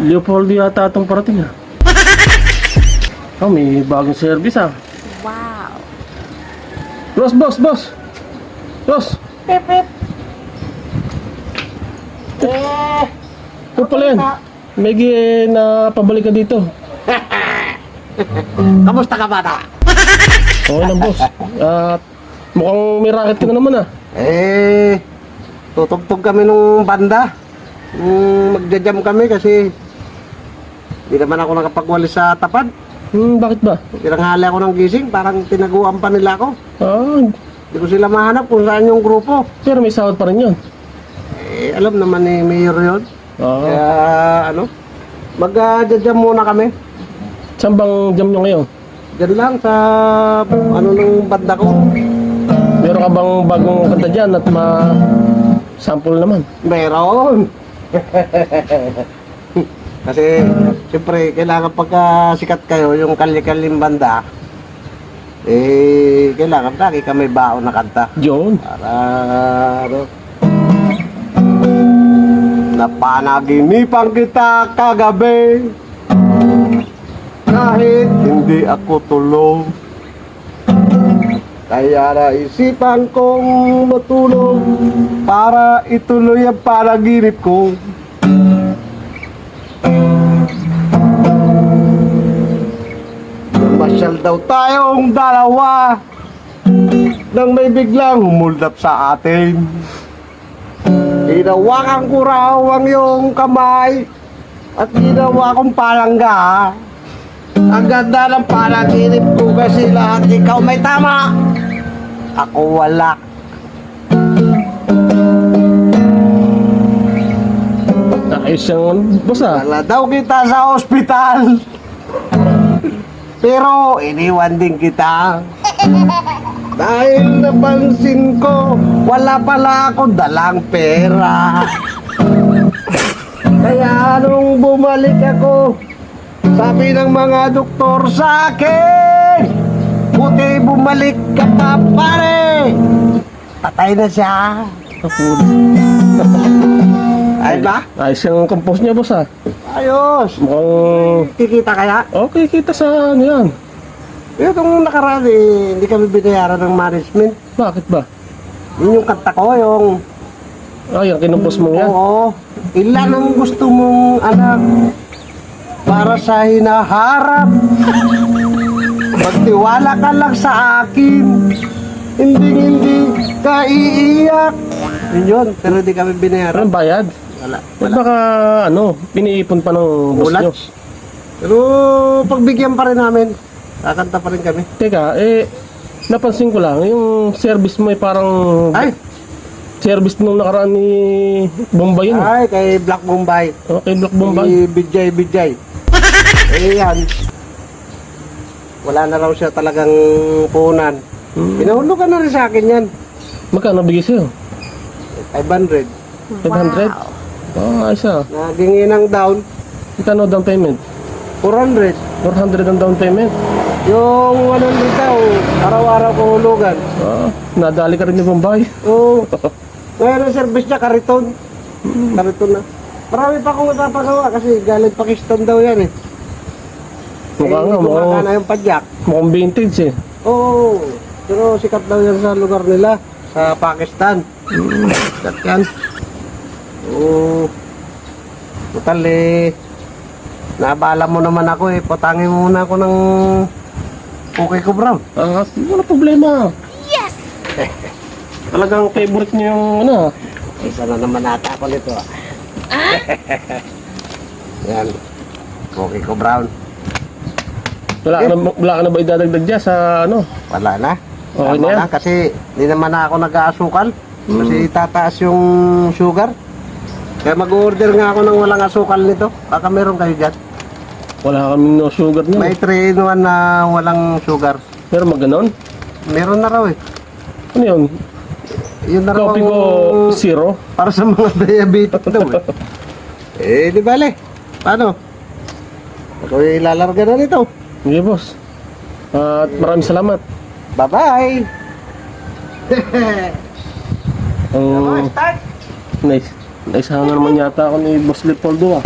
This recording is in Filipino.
Leopoldo yata itong parating ah. Oh, may bagong service ah. Wow. Boss. Boss. Pip, pip. Ano pala yan? May na pabalik ka dito. Kamusta ka, bata? Okay lang, boss. At mukhang may racket ka na naman ah. Tutugtog kami nung banda. Magja-jam kami kasi hindi naman ako nakapagwalis sa tapad. Bakit ba? Tinanghali ako ng gising, parang tinaguan pa nila ako. Hindi ko sila mahanap kung saan yung grupo. Pero may sahod pa rin yun. Alam naman ni Mayor yun. Kaya mag-jam muna kami. Saan bang jam nyo ngayon? Diyan lang sa ng banda ko. Meron ka bang bagong kanta dyan at ma-sample naman? Meron. Kasi siyempre kailangan pagka sikat kayo yung kalye-kalyeng banda, kailangan lagi ka may baon na kanta Yun. para napanaginipan kita kagabi kahit hindi ako tulog, kaya naisipan kong matulog para ituloy ang panaginip ko. Masyal daw tayong dalawa nang may biglang humuldap sa atin. Hinawakan ko raw ang iyong kamay at ginawa kong palangga. Ang ganda ng panaginip ko kasi lahat ikaw may tama, ako wala. Ayos yung boss ah. Wala daw kita sa ospital, pero iniwan din kita. Dahil napansin ko, wala pala ako dalang pera. Kaya nung bumalik ako, sabi ng mga doktor sa akin, buti bumalik ka pa pare. Patay na siya. Ay ba? Ayos yung compose niya boss ah. Ayos. Mukhang Kikita kaya? okay kita sa ano yan. Itong nakaraan hindi kami binayaran ng management. Bakit ba? Yun yung kanta ko, yung... Yung kinumpos mo yan. Oo. Ilan ang gusto mong anak para sa hinaharap? Magtiwala ka lang sa akin, hindi ka iiyak. Yun, pero hindi kami binayaran. Anong bayad? Wala. Baka piniipon pa ng boss nyo. Ulat. Pero pagbigyan pa rin namin, kakanta pa rin kami. Teka, napansin ko lang, yung service mo ay parang Ay! service nung nakaraan ni Bombay yun. Ay, kay Black Bombay. Okay, Black Bombay. Si Bijay. Yan. Wala na raw siya talagang punan. Pinahulugan na rin sa akin yan. Magkano bigay sa'yo? 500. 500? Ayos ah. Naging inang down, Magkano down payment? 400. 400 ang down payment. Yung 100 daw, araw-araw ko hulugan. Nadali ka rin ni Bombay. Oo. Ngayon ang service niya, kariton. Kariton na. Marami pa akong napapagawa kasi galing Pakistan daw yan eh. Mukha nga, Gumagana yung padyak. mukhang vintage eh. Oo. Pero sikat daw yan sa lugar nila, sa Pakistan. Sikat yan. Oo. Total naabala mo naman ako patangin muna ako ng okay ko brown. Wala problema. Yes! Talagang favorite niyo yung Isa na naman nata ako nito. Yan. Okay ko brown. Wala ka na ba idadagdag dyan sa Wala na. Okay Tama na yan. Kasi hindi naman na ako nag-aasukal. Kasi tataas yung sugar. Kaya mag-order nga ako ng walang asukal nito. Baka meron kayo dyan. Wala kami no sugar niya. May 3-in-1 na walang sugar. Pero maganon? Meron na raw eh. Ano yun? Yun na raw Kopi ko zero? para sa mga diabetic daw eh. Di bale. Paano? Ako ilalarga na nito. Sige boss. At maraming salamat. Bye-bye! Ang Start! nice. Naisahan na naman yata ako ni Boss Leopoldo ah.